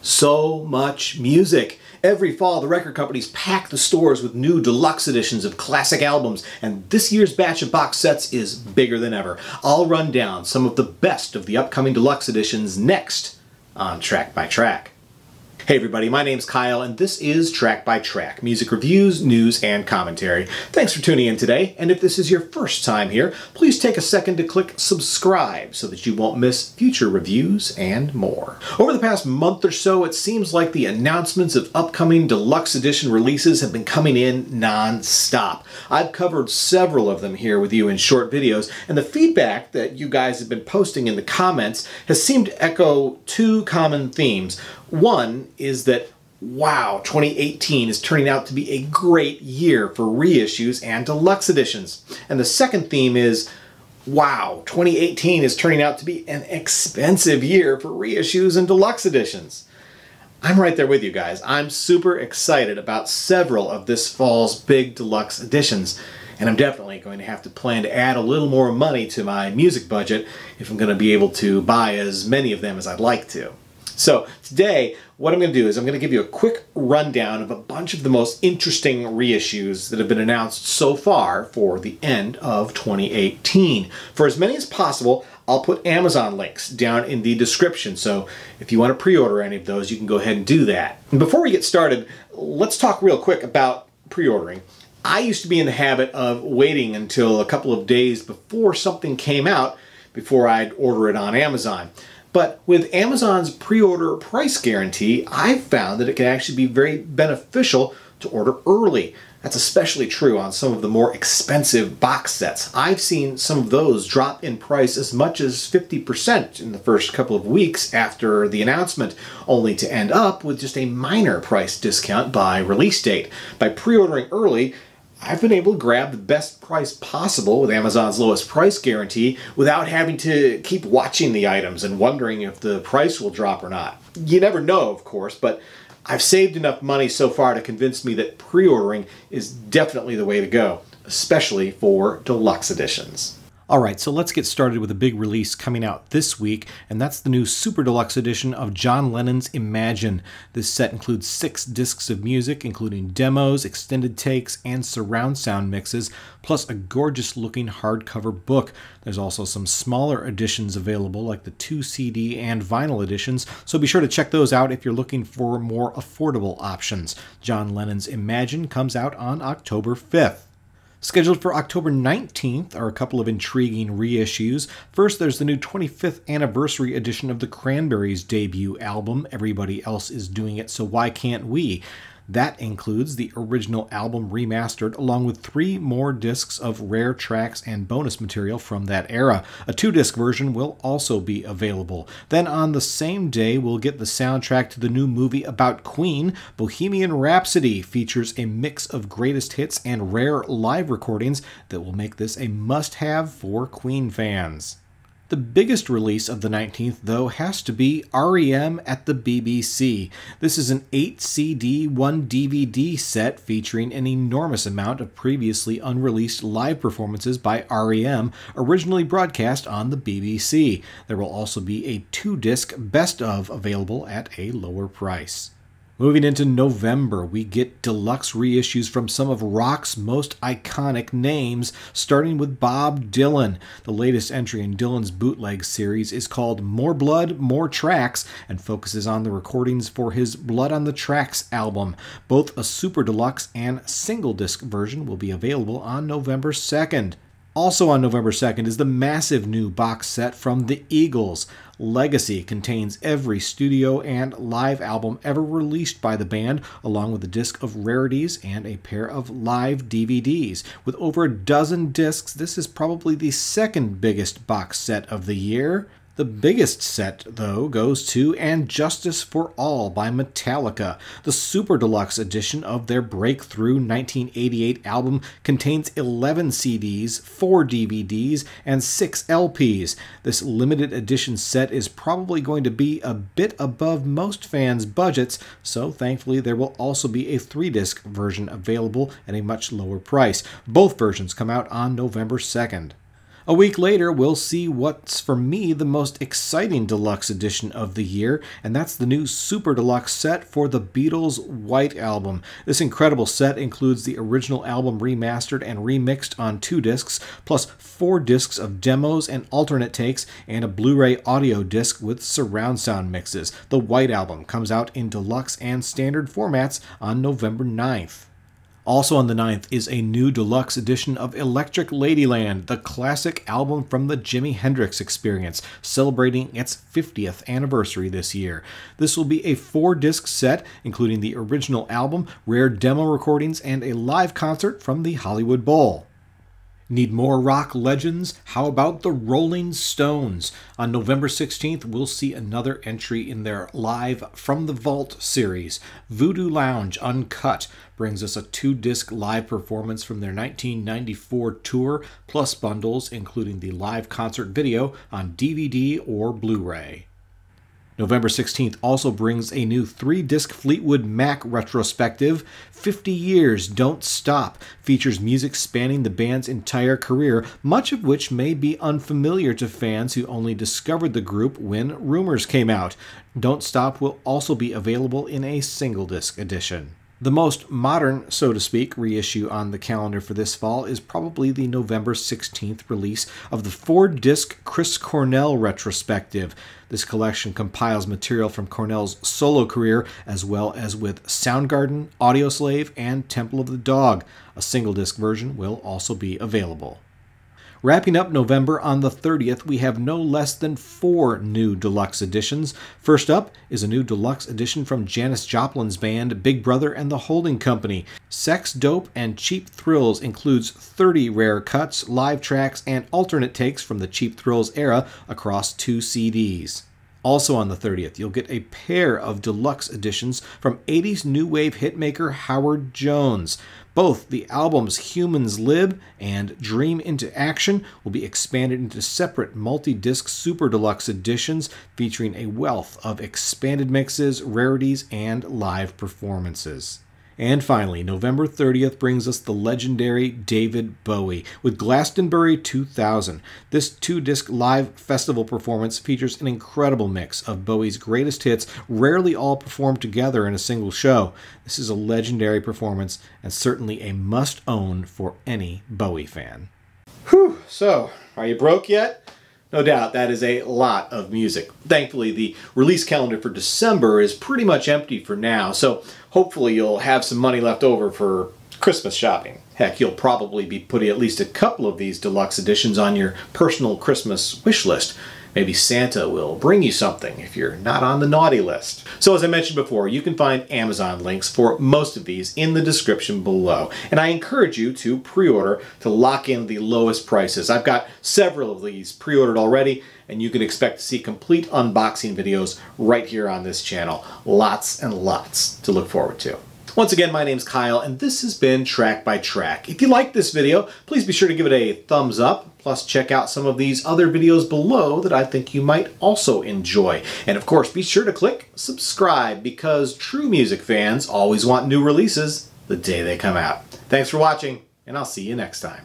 So much music. Every fall, the record companies pack the stores with new deluxe editions of classic albums, and this year's batch of box sets is bigger than ever. I'll run down some of the best of the upcoming deluxe editions next on Track by Track. Hey everybody, my name's Kyle, and this is Track by Track, music reviews, news, and commentary. Thanks for tuning in today, and if this is your first time here, please take a second to click subscribe so that you won't miss future reviews and more. Over the past month or so, it seems like the announcements of upcoming deluxe edition releases have been coming in non-stop. I've covered several of them here with you in short videos, and the feedback that you guys have been posting in the comments has seemed to echo two common themes. One is that, wow, 2018 is turning out to be a great year for reissues and deluxe editions. And the second theme is, wow, 2018 is turning out to be an expensive year for reissues and deluxe editions. I'm right there with you guys. I'm super excited about several of this fall's big deluxe editions. And I'm definitely going to have to plan to add a little more money to my music budget if I'm going to be able to buy as many of them as I'd like to. So today, what I'm going to do is I'm going to give you a quick rundown of a bunch of the most interesting reissues that have been announced so far for the end of 2018. For as many as possible, I'll put Amazon links down in the description, so if you want to pre-order any of those, you can go ahead and do that. And before we get started, let's talk real quick about pre-ordering. I used to be in the habit of waiting until a couple of days before something came out before I'd order it on Amazon. But with Amazon's pre-order price guarantee, I've found that it can actually be very beneficial to order early. That's especially true on some of the more expensive box sets. I've seen some of those drop in price as much as 50% in the first couple of weeks after the announcement, only to end up with just a minor price discount by release date. By pre-ordering early, I've been able to grab the best price possible with Amazon's lowest price guarantee without having to keep watching the items and wondering if the price will drop or not. You never know, of course, but I've saved enough money so far to convince me that pre-ordering is definitely the way to go, especially for deluxe editions. Alright, so let's get started with a big release coming out this week, and that's the new Super Deluxe edition of John Lennon's Imagine. This set includes 6 discs of music, including demos, extended takes, and surround sound mixes, plus a gorgeous looking hardcover book. There's also some smaller editions available, like the 2 CD and vinyl editions, so be sure to check those out if you're looking for more affordable options. John Lennon's Imagine comes out on October 5th. Scheduled for October 19th are a couple of intriguing reissues. First, there's the new 25th anniversary edition of the Cranberries' debut album, Everybody Else Is Doing It, So Why Can't We? That includes the original album remastered, along with 3 more discs of rare tracks and bonus material from that era. A 2-disc version will also be available. Then on the same day, we'll get the soundtrack to the new movie about Queen. Bohemian Rhapsody features a mix of greatest hits and rare live recordings that will make this a must-have for Queen fans. The biggest release of the 19th, though, has to be REM at the BBC. This is an 8 CD, 1 DVD set featuring an enormous amount of previously unreleased live performances by REM, originally broadcast on the BBC. There will also be a 2-disc best of available at a lower price. Moving into November, we get deluxe reissues from some of rock's most iconic names, starting with Bob Dylan. The latest entry in Dylan's bootleg series is called More Blood, More Tracks, and focuses on the recordings for his Blood on the Tracks album. Both a super deluxe and single disc version will be available on November 2nd. Also on November 2nd is the massive new box set from the Eagles. Legacy contains every studio and live album ever released by the band, along with a disc of rarities and a pair of live DVDs. With over a dozen discs, this is probably the second biggest box set of the year. The biggest set, though, goes to And Justice for All by Metallica. The Super Deluxe edition of their breakthrough 1988 album contains 11 CDs, 4 DVDs, and 6 LPs. This limited edition set is probably going to be a bit above most fans' budgets, so thankfully there will also be a 3-disc version available at a much lower price. Both versions come out on November 2nd. A week later, we'll see what's, for me, the most exciting deluxe edition of the year, and that's the new Super Deluxe set for the Beatles' White Album. This incredible set includes the original album remastered and remixed on 2 discs, plus 4 discs of demos and alternate takes, and a Blu-ray audio disc with surround sound mixes. The White Album comes out in deluxe and standard formats on November 9th. Also on the 9th is a new deluxe edition of Electric Ladyland, the classic album from the Jimi Hendrix Experience, celebrating its 50th anniversary this year. This will be a 4-disc set, including the original album, rare demo recordings, and a live concert from the Hollywood Bowl. Need more rock legends? How about the Rolling Stones? On November 16th, we'll see another entry in their Live from the Vault series. Voodoo Lounge Uncut brings us a 2-disc live performance from their 1994 tour, plus bundles including the live concert video on DVD or Blu-ray. November 16th also brings a new 3-disc Fleetwood Mac retrospective. 50 Years Don't Stop features music spanning the band's entire career, much of which may be unfamiliar to fans who only discovered the group when Rumors came out. Don't Stop will also be available in a single-disc edition. The most modern, so to speak, reissue on the calendar for this fall is probably the November 16th release of the 4-disc Chris Cornell retrospective. This collection compiles material from Cornell's solo career, as well as with Soundgarden, Audioslave, and Temple of the Dog. A single-disc version will also be available. Wrapping up November on the 30th, we have no less than 4 new deluxe editions. First up is a new deluxe edition from Janis Joplin's band Big Brother and the Holding Company. Sex, Dope, and Cheap Thrills includes 30 rare cuts, live tracks, and alternate takes from the Cheap Thrills era across 2 CDs. Also on the 30th, you'll get a pair of deluxe editions from 80s new wave hitmaker Howard Jones. Both the albums Humans Lib and Dream into Action will be expanded into separate multi-disc super deluxe editions featuring a wealth of expanded mixes, rarities, and live performances. And finally, November 30th brings us the legendary David Bowie with Glastonbury 2000. This 2-disc live festival performance features an incredible mix of Bowie's greatest hits, rarely all performed together in a single show. This is a legendary performance and certainly a must-own for any Bowie fan. Whew, so, are you broke yet? No doubt, that is a lot of music. Thankfully, the release calendar for December is pretty much empty for now, so hopefully you'll have some money left over for Christmas shopping. Heck, you'll probably be putting at least a couple of these deluxe editions on your personal Christmas wish list. Maybe Santa will bring you something if you're not on the naughty list. So as I mentioned before, you can find Amazon links for most of these in the description below. And I encourage you to pre-order to lock in the lowest prices. I've got several of these pre-ordered already, and you can expect to see complete unboxing videos right here on this channel. Lots and lots to look forward to. Once again, my name's Kyle, and this has been Track by Track. If you liked this video, please be sure to give it a thumbs up. Plus, check out some of these other videos below that I think you might also enjoy. And of course, be sure to click subscribe because true music fans always want new releases the day they come out. Thanks for watching, and I'll see you next time.